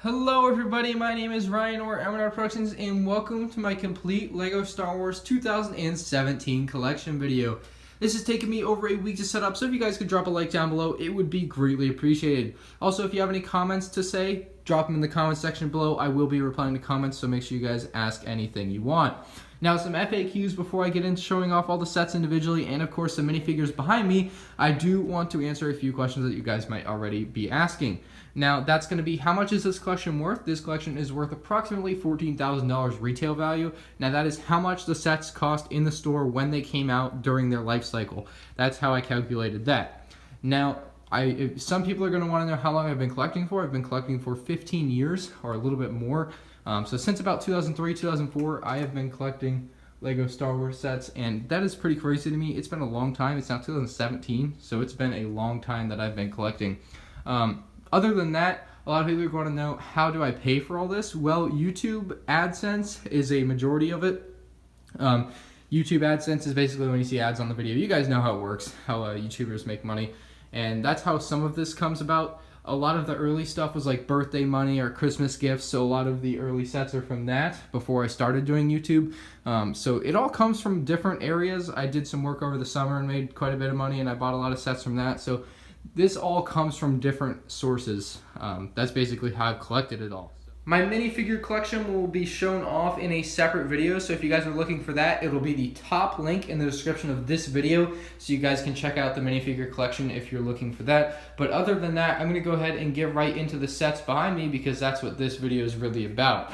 Hello everybody, my name is Ryan or MAndRproductions and welcome to my complete LEGO Star Wars 2017 collection video. This has taken me over a week to set up, so if you guys could drop a like down below, it would be greatly appreciated. Also, if you have any comments to say, drop them in the comments section below. I will be replying to comments, so make sure you guys ask anything you want. Now, some FAQs before I get into showing off all the sets individually and, of course, the minifigures behind me. I do want to answer a few questions that you guys might already be asking. Now, that's going to be, how much is this collection worth? This collection is worth approximately $14,000 retail value. Now, that is how much the sets cost in the store when they came out during their life cycle. That's how I calculated that. Now, some people are going to want to know how long I've been collecting for. I've been collecting for 15 years or a little bit more. So since about 2003, 2004, I have been collecting LEGO Star Wars sets, and that is pretty crazy to me. It's been a long time. It's now 2017, so it's been a long time that I've been collecting. Other than that, a lot of people are going to know, how do I pay for all this? Well, YouTube AdSense is a majority of it. YouTube AdSense is basically when you see ads on the video. You guys know how it works, how YouTubers make money, and that's how some of this comes about. A lot of the early stuff was like birthday money or Christmas gifts, so a lot of the early sets are from that before I started doing YouTube. So it all comes from different areas. I did some work over the summer and made quite a bit of money, and I bought a lot of sets from that. So this all comes from different sources. That's basically how I've collected it all. My minifigure collection will be shown off in a separate video, so if you guys are looking for that, it'll be the top link in the description of this video, so you guys can check out the minifigure collection if you're looking for that. But other than that, I'm going to go ahead and get right into the sets behind me because that's what this video is really about.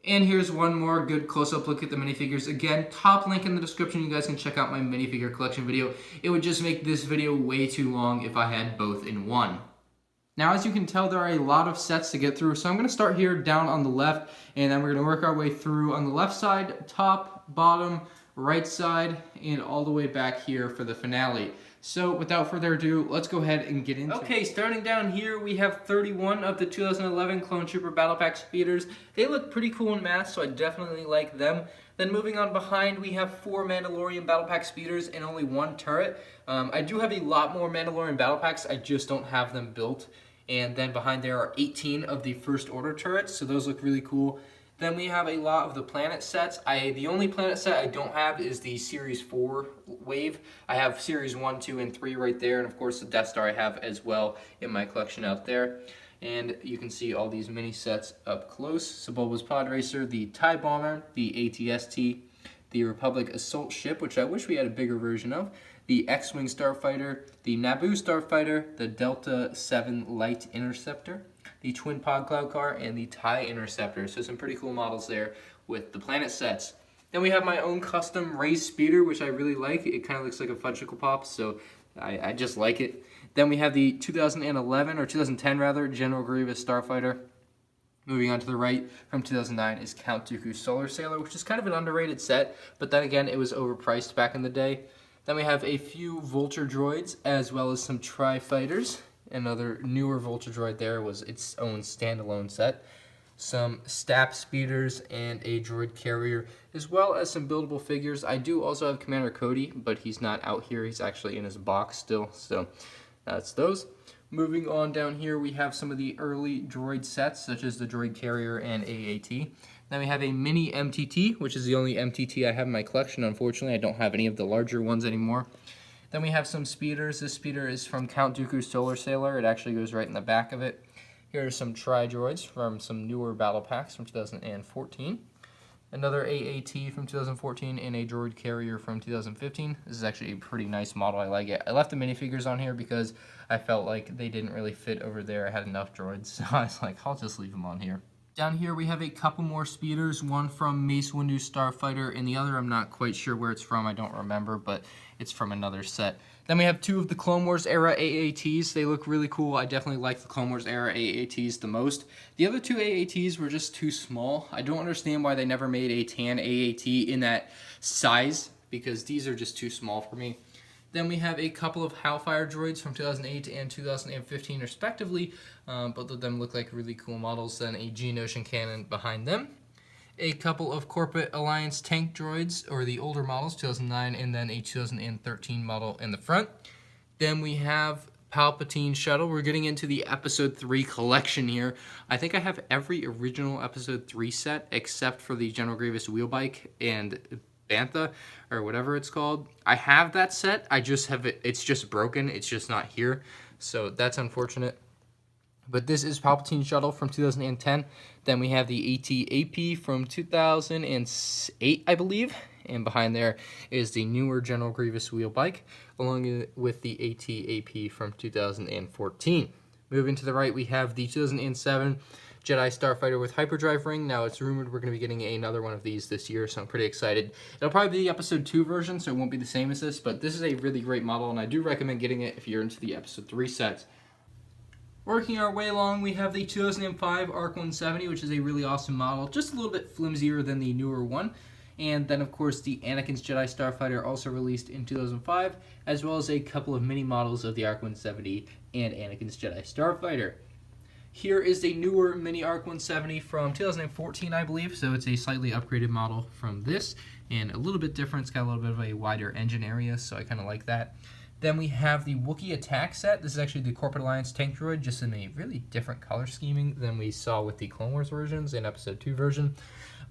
And here's one more good close-up look at the minifigures. Again, top link in the description. You guys can check out my minifigure collection video. It would just make this video way too long if I had both in one. Now, as you can tell, there are a lot of sets to get through, so I'm going to start here down on the left, and then we're going to work our way through on the left side, top, bottom, right side, and all the way back here for the finale. So without further ado, let's go ahead and get into it. Okay, starting down here, we have 31 of the 2011 Clone Trooper Battle Pack speeders. They look pretty cool in mass, so I definitely like them. Then moving on behind, we have 4 Mandalorian Battle Pack speeders and only 1 turret. I do have a lot more Mandalorian Battle Packs, I just don't have them built. And then behind there are 18 of the First Order turrets, so those look really cool. Then we have a lot of the planet sets. The only planet set I don't have is the Series 4 wave. I have Series 1, 2, and 3 right there, and of course the Death Star I have as well in my collection out there. And you can see all these mini sets up close. So Bulba's Pod Racer, the TIE Bomber, the ATST, the Republic Assault Ship, which I wish we had a bigger version of, the X-Wing Starfighter, the Naboo Starfighter, the Delta 7 Light Interceptor, the Twin Pod Cloud Car, and the TIE Interceptor. So some pretty cool models there with the planet sets. Then we have my own custom raised speeder, which I really like. It kind of looks like a Fudgicle Pop, so I just like it. Then we have the 2011, or 2010 rather, General Grievous Starfighter. Moving on to the right, from 2009, is Count Dooku's Solar Sailor, which is kind of an underrated set, but then again, it was overpriced back in the day. Then we have a few Vulture droids, as well as some Tri-Fighters. Another newer Vulture droid there was its own standalone set. Some STAP speeders and a droid carrier, as well as some buildable figures. I do also have Commander Cody, but he's not out here. He's actually in his box still, so that's those. Moving on down here, we have some of the early droid sets, such as the droid carrier and AAT. Then we have a mini MTT, which is the only MTT I have in my collection. Unfortunately, I don't have any of the larger ones anymore. Then we have some speeders. This speeder is from Count Dooku's Solar Sailor. It actually goes right in the back of it. Here are some Tri-Droids from some newer battle packs from 2014. Another AAT from 2014 and a droid carrier from 2015. This is actually a pretty nice model. I like it. I left the minifigures on here because I felt like they didn't really fit over there. I had enough droids, so I was like, I'll just leave them on here. Down here we have a couple more speeders, one from Mace Windu's Starfighter, and the other I'm not quite sure where it's from, I don't remember, but it's from another set. Then we have 2 of the Clone Wars era AATs. They look really cool. I definitely like the Clone Wars era AATs the most. The other 2 AATs were just too small. I don't understand why they never made a tan AAT in that size, because these are just too small for me. Then we have a couple of Hellfire droids from 2008 and 2015 respectively. Both of them look like really cool models. Then a Geonosian cannon behind them. A couple of Corporate Alliance tank droids, or the older models, 2009, and then a 2013 model in the front. Then we have Palpatine shuttle. We're getting into the episode 3 collection here. I think I have every original episode 3 set except for the General Grievous wheel bike and Bantha or whatever it's called. I have that set. I just have it. It's just broken. It's just not here. So that's unfortunate. But this is Palpatine shuttle from 2010. Then we have the AT-AP from 2008, I believe. And behind there is the newer General Grievous wheel bike, along with the AT-AP from 2014. Moving to the right, we have the 2007 Jedi Starfighter with hyperdrive ring. Now, it's rumored we're going to be getting another one of these this year, so I'm pretty excited. It'll probably be the episode 2 version, so it won't be the same as this, but this is a really great model, and I do recommend getting it if you're into the episode 3 sets. Working our way along, we have the 2005 ARC 170, which is a really awesome model, just a little bit flimsier than the newer one. And then, of course, the Anakin's Jedi Starfighter, also released in 2005, as well as a couple of mini models of the ARC 170 and Anakin's Jedi Starfighter. Here is the newer mini ARC 170 from 2014, I believe, so it's a slightly upgraded model from this, and a little bit different. It's got a little bit of a wider engine area, so I kind of like that. Then we have the Wookiee attack set. This is actually the Corporate Alliance tank droid, just in a really different color scheming than we saw with the Clone Wars versions and Episode 2 version.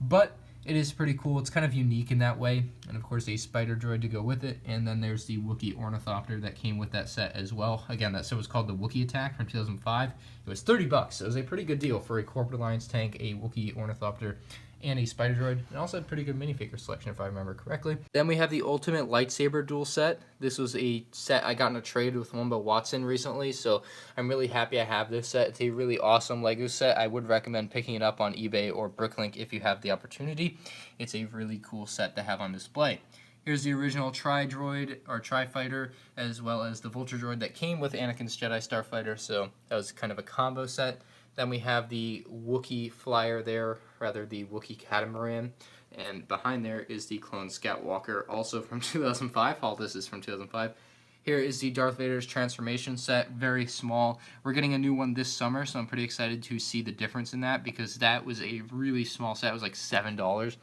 But it is pretty cool. It's kind of unique in that way. And of course, a spider droid to go with it. And then there's the Wookiee Ornithopter that came with that set as well. Again, that set was called the Wookiee Attack from 2005. It was $30, so it was a pretty good deal for a Corporate Alliance tank, a Wookiee Ornithopter, and a spider droid, and also a pretty good minifigure selection if I remember correctly. Then we have the Ultimate Lightsaber duel set. This was a set I got in a trade with Wumba Watson recently, so I'm really happy I have this set. It's a really awesome Lego set. I would recommend picking it up on eBay or Bricklink if you have the opportunity. It's a really cool set to have on display. Here's the original Tri-Droid, or Tri-Fighter, as well as the Vulture Droid that came with Anakin's Jedi Starfighter, so that was kind of a combo set. Then we have the Wookiee flyer there, rather the Wookiee catamaran, and behind there is the Clone Scout Walker, also from 2005. All this is from 2005. Here is the Darth Vader's transformation set, very small. We're getting a new one this summer, so I'm pretty excited to see the difference in that, because that was a really small set. It was like $7.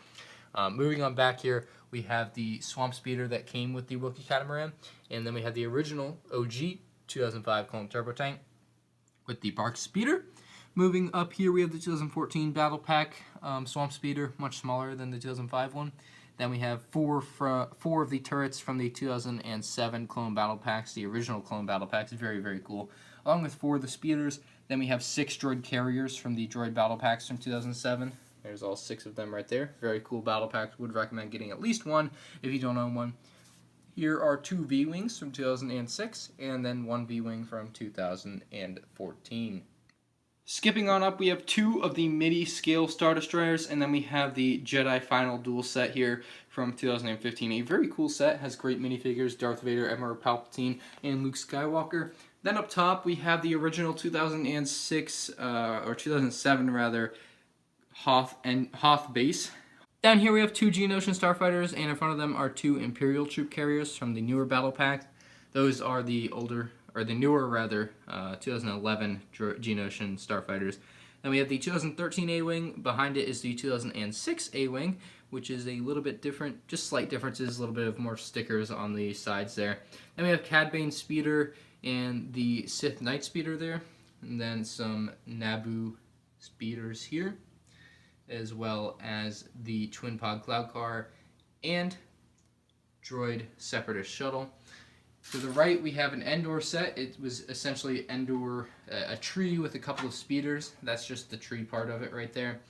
Moving on back here, we have the Swamp Speeder that came with the Wookiee catamaran, and then we have the original OG 2005 Clone Turbo Tank with the Bark Speeder. Moving up here, we have the 2014 Battle Pack Swamp Speeder, much smaller than the 2005 one. Then we have four of the turrets from the 2007 Clone Battle Packs, the original Clone Battle Packs, very, very cool, along with 4 of the speeders. Then we have 6 droid carriers from the Droid Battle Packs from 2007. There's all 6 of them right there. Very cool battle packs. Would recommend getting at least one if you don't own one. Here are 2 V-Wings from 2006, and then 1 V-Wing from 2014. Skipping on up, we have 2 of the MIDI scale Star Destroyers, and then we have the Jedi Final Duel set here from 2015. A very cool set, has great minifigures, Darth Vader, Emperor Palpatine, and Luke Skywalker. Then up top, we have the original 2006, or 2007 rather, Hoth base. Down here we have 2 Geonosian Starfighters, and in front of them are 2 Imperial troop carriers from the newer battle pack. Those are the older, or the newer rather, 2011 Geonosian Starfighters. Then we have the 2013 A-Wing. Behind it is the 2006 A-Wing, which is a little bit different, just slight differences, a little bit of more stickers on the sides there. Then we have Cad Bane Speeder and the Sith Knight Speeder there, and then some Naboo speeders here, as well as the Twin Pod Cloud Car and Droid Separatist Shuttle. To the right, we have an Endor set. It was essentially Endor, a tree with a couple of speeders. That's just the tree part of it right there.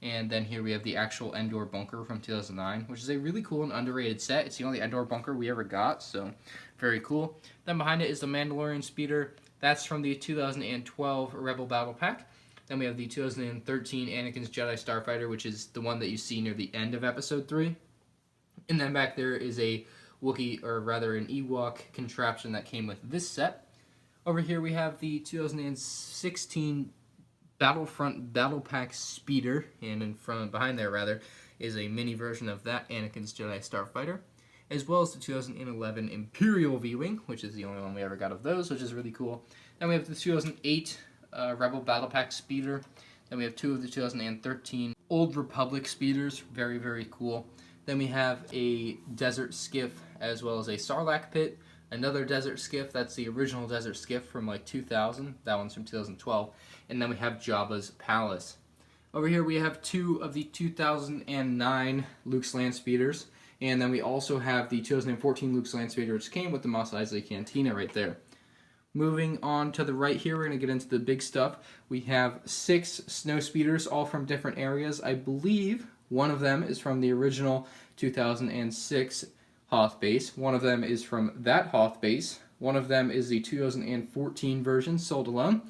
And then here we have the actual Endor bunker from 2009, which is a really cool and underrated set. It's the only Endor bunker we ever got, so very cool. Then behind it is the Mandalorian speeder. That's from the 2012 Rebel Battle Pack. Then we have the 2013 Anakin's Jedi Starfighter, which is the one that you see near the end of Episode 3. And then back there is a Wookiee, or rather an Ewok contraption that came with this set. Over here we have the 2016 Battlefront Battle Pack Speeder, and in front, behind there rather, is a mini version of that Anakin's Jedi Starfighter, as well as the 2011 Imperial V-Wing, which is the only one we ever got of those, which is really cool. Then we have the 2008 Rebel Battle Pack Speeder. Then we have 2 of the 2013 Old Republic Speeders, very, very cool. Then we have a Desert Skiff, as well as a Sarlacc Pit, Another desert skiff, that's the original desert skiff from like 2000. That one's from 2012. And then we have Jabba's palace. Over here we have 2 of the 2009 Luke's Land Speeders. And then we also have the 2014 Luke's Land Speeder, which came with the Mos Eisley Cantina right there. Moving on to the right here, we're going to get into the big stuff. We have 6 snow speeders, all from different areas. I believe one of them is from the original 2006 Hoth base. One of them is from that Hoth base. One of them is the 2014 version, sold alone.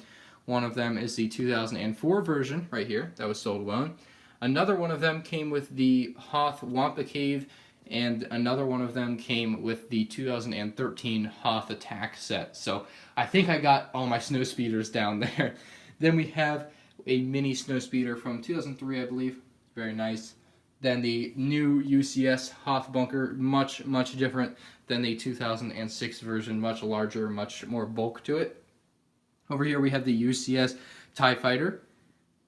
One of them is the 2004 version, right here, that was sold alone. Another one of them came with the Hoth Wampa Cave, and another one of them came with the 2013 Hoth Attack set. So I think I got all my snow speeders down there. Then we have a mini snow speeder from 2003, I believe. Very nice. Then the new UCS Hoth bunker, much different than the 2006 version, much larger, much more bulk to it. Over here we have the UCS TIE Fighter.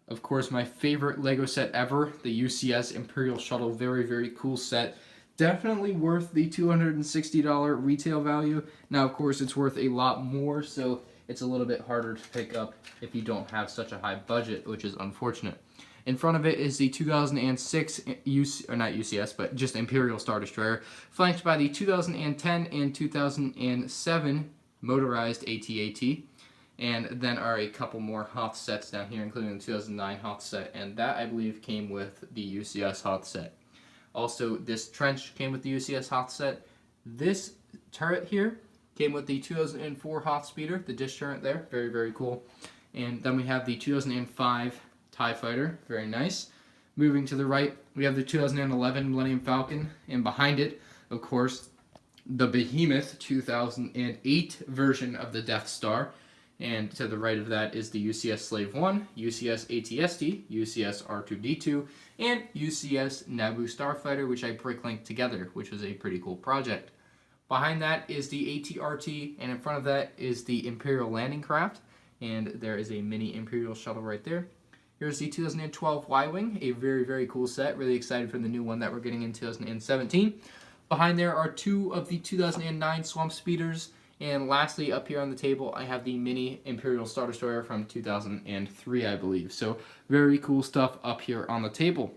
Of course, my favorite Lego set ever, the UCS Imperial Shuttle. Very cool set. Definitely worth the $260 retail value. Now, of course, it's worth a lot more, so it's a little bit harder to pick up if you don't have such a high budget, which is unfortunate. In front of it is the 2006, not UCS, but just Imperial Star Destroyer, flanked by the 2010 and 2007 motorized AT-AT. And then are a couple more Hoth sets down here, including the 2009 Hoth set, and that, I believe, came with the UCS Hoth set. Also, this trench came with the UCS Hoth set. This turret here came with the 2004 Hoth Speeder, the dish turret there, very cool. And then we have the 2005 TIE Fighter, very nice. Moving to the right, we have the 2011 Millennium Falcon, and behind it, of course, the behemoth 2008 version of the Death Star. And to the right of that is the UCS Slave 1, UCS AT-ST, UCS R2-D2, and UCS Naboo Starfighter, which I Bricklink together, which was a pretty cool project. Behind that is the AT-RT, and in front of that is the Imperial Landing Craft, and there is a mini Imperial shuttle right there. Here's the 2012 Y-Wing, a very cool set. Really excited for the new one that we're getting in 2017. Behind there are 2 of the 2009 Swamp Speeders. And lastly, up here on the table, I have the mini Imperial Star Destroyer from 2003, I believe. So very cool stuff up here on the table.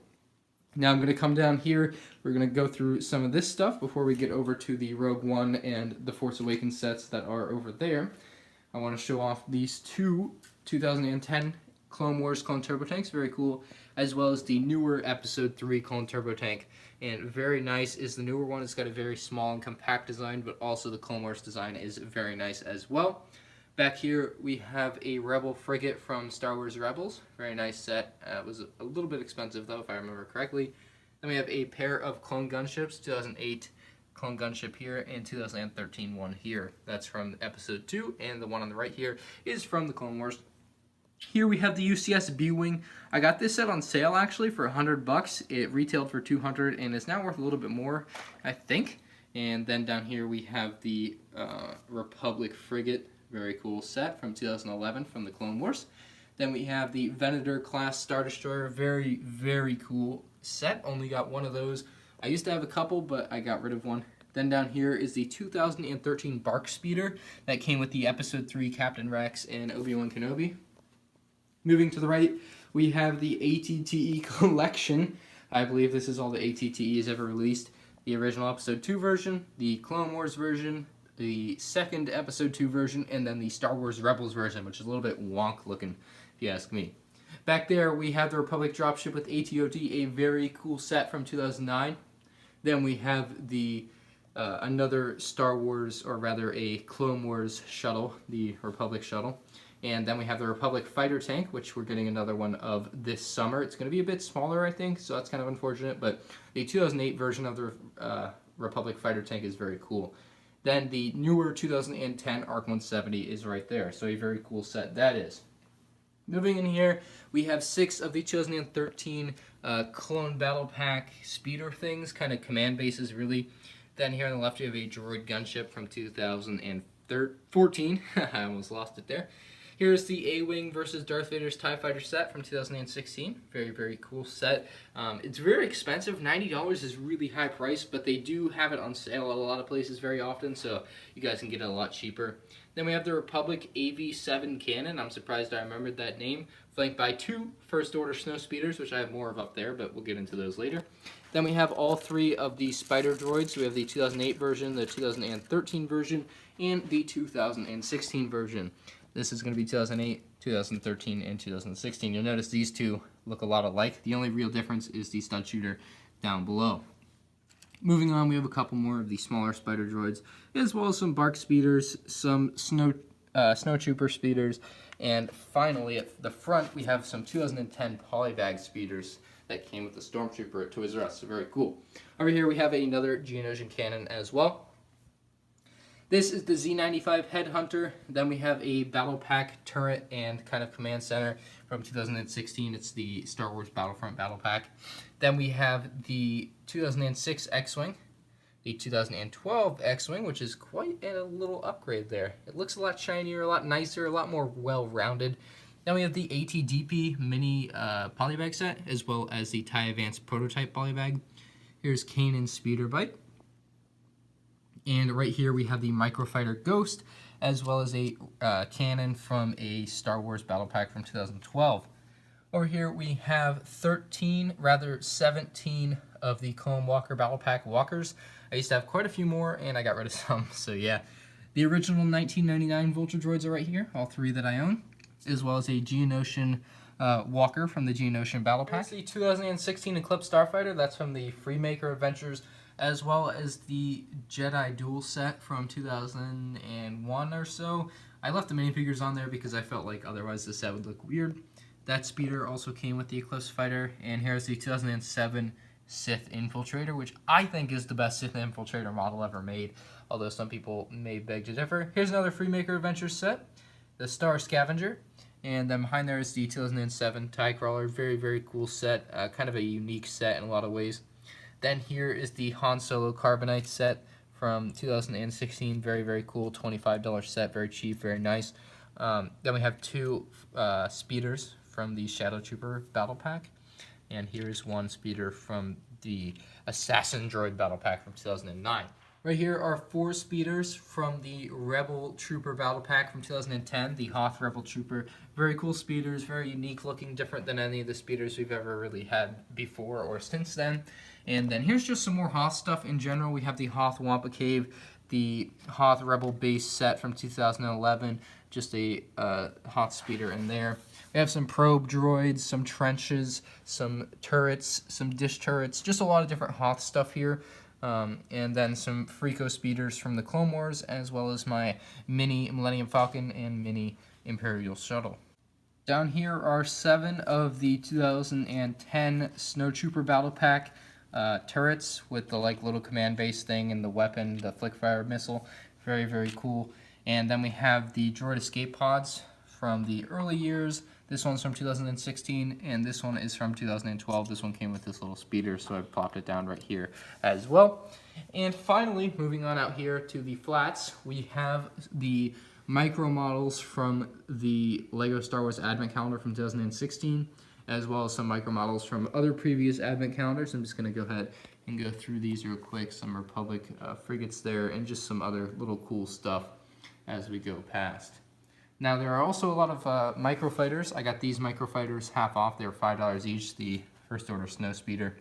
Now I'm going to come down here. We're going to go through some of this stuff before we get over to the Rogue One and the Force Awakens sets that are over there. I want to show off these 2 2010 Clone Wars Clone Turbo Tanks, very cool, as well as the newer Episode 3 Clone Turbo Tank. And very nice is the newer one. It's got a very small and compact design, but also the Clone Wars design is very nice as well. Back here, we have a Rebel frigate from Star Wars Rebels. Very nice set. It was a little bit expensive, though, if I remember correctly. Then we have a pair of clone gunships, 2008 clone gunship here, and 2013 one here. That's from Episode 2, and the one on the right here is from the Clone Wars. Here we have the UCS B-Wing. I got this set on sale, actually, for $100. It retailed for $200, and it's now worth a little bit more, I think. And then down here we have the Republic frigate. Very cool set from 2011 from the Clone Wars. Then we have the Venator class Star Destroyer. Very cool set. Only got one of those. I used to have a couple, but I got rid of one. Then down here is the 2013 Bark Speeder that came with the Episode 3 Captain Rex and Obi-Wan Kenobi. Moving to the right, we have the ATTE collection. I believe this is all the ATTEs ever released. The original Episode 2 version, the Clone Wars version, the second Episode 2 version, and then the Star Wars Rebels version, which is a little bit wonk looking, if you ask me. Back there, we have the Republic dropship with AT-OT, a very cool set from 2009. Then we have the another Star Wars, or rather a Clone Wars shuttle, the Republic shuttle. And then we have the Republic fighter tank, which we're getting another one of this summer. It's going to be a bit smaller, I think, so that's kind of unfortunate. But the 2008 version of the Republic fighter tank is very cool. Then the newer 2010 ARC 170 is right there. So a very cool set that is. Moving in here, we have 6 of the 2013 Clone Battle Pack speeder things, kind of command bases, really. Then here on the left, we have a droid gunship from 2014. I almost lost it there. Here's the A-Wing versus Darth Vader's TIE Fighter set from 2016. Very, very cool set. It's very expensive. $90 is really high price, but they do have it on sale at a lot of places very often, so you guys can get it a lot cheaper. Then we have the Republic AV-7 cannon. I'm surprised I remembered that name. Flanked by 2 First Order Snow Speeders, which I have more of up there, but we'll get into those later. Then we have all 3 of the Spider Droids. We have the 2008 version, the 2013 version, and the 2016 version. This is going to be 2008, 2013, and 2016. You'll notice these 2 look a lot alike. The only real difference is the stud shooter down below. Moving on, we have a couple more of the smaller Spider Droids, as well as some Bark Speeders, some Snow Trooper Speeders, and finally at the front we have some 2010 Polybag Speeders that came with the Stormtrooper at Toys R Us. So very cool. Over here we have another Geonosian cannon as well. This is the Z95 Headhunter. Then we have a Battle Pack turret and kind of command center from 2016. It's the Star Wars Battlefront Battle Pack. Then we have the 2006 X-Wing, the 2012 X-Wing, which is quite a little upgrade there. It looks a lot shinier, a lot nicer, a lot more well-rounded. Then we have the ATDP Mini Polybag set, as well as the TIE Advanced Prototype Polybag. Here's Kanan Speeder Bite. And right here we have the Microfighter Ghost, as well as a cannon from a Star Wars Battle Pack from 2012. Over here we have 17 of the Clone Walker Battle Pack Walkers. I used to have quite a few more, and I got rid of some, so yeah. The original 1999 Vulture Droids are right here, all 3 that I own, as well as a Geonosian Walker from the Geonosian Battle Pack. Here's the 2016 Eclipse Starfighter, that's from the Freemaker Adventures, as well as the Jedi Duel set from 2001 or so. I left the minifigures on there because I felt like otherwise the set would look weird. That speeder also came with the Eclipse Fighter, and here's the 2007 Sith Infiltrator, which I think is the best Sith Infiltrator model ever made, although some people may beg to differ. Here's another Freemaker Adventures set, the Star Scavenger, and then behind there is the 2007 TIE Crawler. Very, very cool set, kind of a unique set in a lot of ways. Then here is the Han Solo Carbonite set from 2016. Very, very cool, $25 set, very cheap, very nice. Then we have 2 speeders from the Shadow Trooper Battle Pack. And here's 1 speeder from the Assassin Droid Battle Pack from 2009. Right here are 4 speeders from the Rebel Trooper Battle Pack from 2010, the Hoth Rebel Trooper. Very cool speeders, very unique looking, different than any of the speeders we've ever really had before or since then. And then here's just some more Hoth stuff in general. We have the Hoth Wampa Cave, the Hoth Rebel base set from 2011, just a Hoth speeder in there. We have some probe droids, some trenches, some turrets, some dish turrets, just a lot of different Hoth stuff here. And then some Freako speeders from the Clone Wars, as well as my mini Millennium Falcon and mini Imperial shuttle. Down here are 7 of the 2010 Snow Trooper Battle Pack turrets with the little command base thing and the weapon, the Flickr missile. Very, very cool. And then we have the droid escape pods from the early years. This one's from 2016, and this one is from 2012. This one came with this little speeder, so I plopped it down right here as well. And finally, moving on out here to the flats, we have the micro models from the LEGO Star Wars Advent Calendar from 2016, as well as some micro models from other previous Advent calendars. I'm just going to go ahead and go through these real quick. Some Republic frigates there, and just some other little cool stuff as we go past. Now, there are also a lot of Microfighters. I got these Microfighters half off. They were $5 each, the First Order Snow Speeder.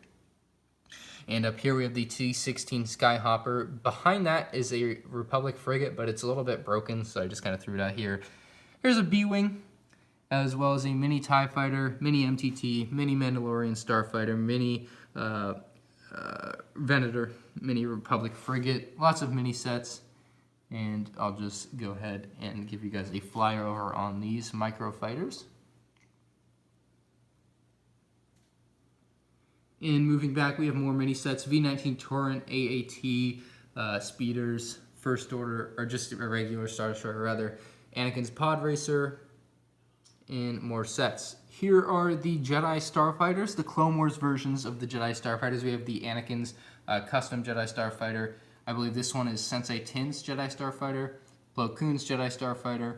And up here we have the T-16 Skyhopper. Behind that is a Republic frigate, but it's a little bit broken, so I just kind of threw it out here. Here's a B-Wing, as well as a mini TIE Fighter, mini MTT, mini Mandalorian Starfighter, mini Venator, mini Republic frigate. Lots of mini sets. And I'll just go ahead and give you guys a flyover on these Microfighters. And moving back, we have more mini sets, V-19 Torrent, AAT, speeders, First Order, or just a regular Star Destroyer rather, Anakin's Pod Racer, and more sets. Here are the Jedi Starfighters, the Clone Wars versions of the Jedi Starfighters. We have the Anakin's custom Jedi Starfighter. I believe this one is Sensei Tin's Jedi Starfighter, Plo Koon's Jedi Starfighter,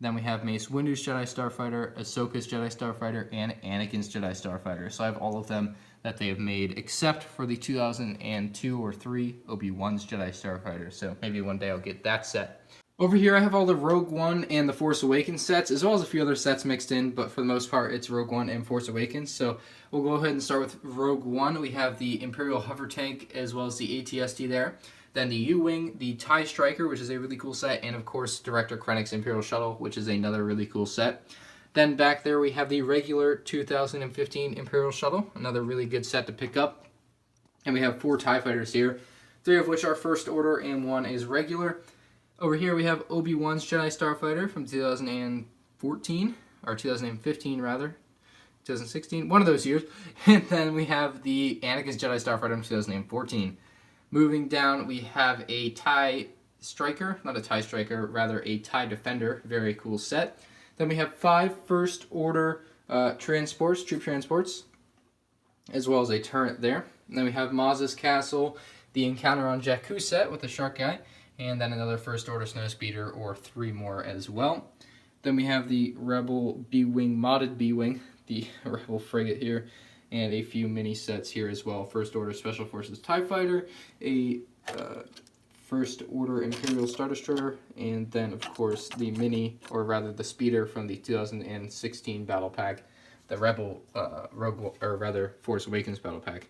Then we have Mace Windu's Jedi Starfighter, Ahsoka's Jedi Starfighter, and Anakin's Jedi Starfighter. So I have all of them that they have made, except for the 2002 or 3 Obi-Wan's Jedi Starfighter. So maybe one day I'll get that set. Over here I have all the Rogue One and the Force Awakens sets, as well as a few other sets mixed in, but for the most part it's Rogue One and Force Awakens. So we'll go ahead and start with Rogue One. We have the Imperial Hover Tank, as well as the AT-ST there. Then the U-Wing, the TIE Striker, which is a really cool set, and of course Director Krennic's Imperial Shuttle, which is another really cool set. Then back there we have the regular 2015 Imperial Shuttle, another really good set to pick up. And we have 4 TIE Fighters here, 3 of which are First Order and 1 is regular. Over here we have Obi-Wan's Jedi Starfighter from 2014, or 2015 rather, 2016, one of those years. And then we have the Anakin's Jedi Starfighter from 2014. Moving down, we have a TIE Striker, not a TIE Striker, rather a TIE Defender, very cool set. Then we have 5 First Order transports, troop transports, as well as a turret there. And then we have Maz's Castle, the Encounter on Jakku set with the shark guy, and then another First Order Snowspeeder, or 3 more as well. Then we have the Rebel B-Wing, modded B-Wing, the Rebel frigate here, and a few mini sets here as well. First Order Special Forces TIE Fighter, a First Order Imperial Star Destroyer, and then of course the mini, or rather the speeder from the 2016 Battle Pack, the Rebel Force Awakens Battle Pack.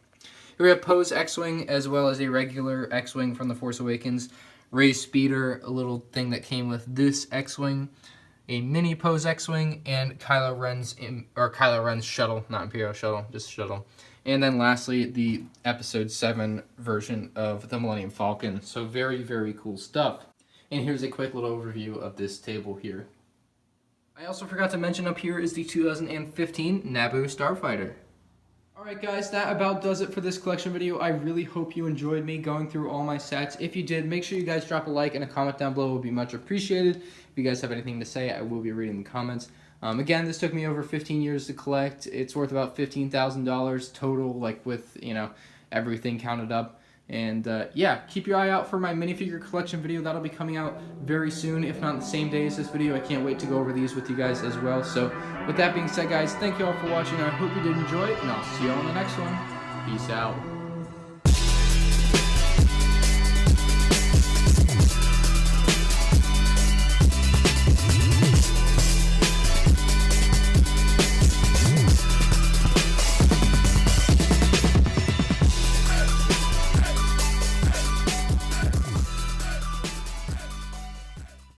Here we have Poe's X-Wing, as well as a regular X-Wing from the Force Awakens, Rey's speeder, a little thing that came with this X-Wing, a mini Poe's X-Wing, and Kylo Ren's shuttle, not Imperial shuttle, just shuttle. And then lastly, the Episode 7 version of the Millennium Falcon. So very, very cool stuff. And here's a quick little overview of this table here. I also forgot to mention up here is the 2015 Naboo Starfighter. Alright guys, that about does it for this collection video. I really hope you enjoyed me going through all my sets. If you did, make sure you guys drop a like and a comment down below. It would be much appreciated. If you guys have anything to say, I will be reading the comments. Again, this took me over 15 years to collect. It's worth about $15,000 total, like with, you know, everything counted up. And yeah, keep your eye out for my minifigure collection video. That'll be coming out very soon, if not the same day as this video. I can't wait to go over these with you guys as well. So with that being said, guys, thank you all for watching. I hope you did enjoy it, and I'll see you all in the next one. Peace out.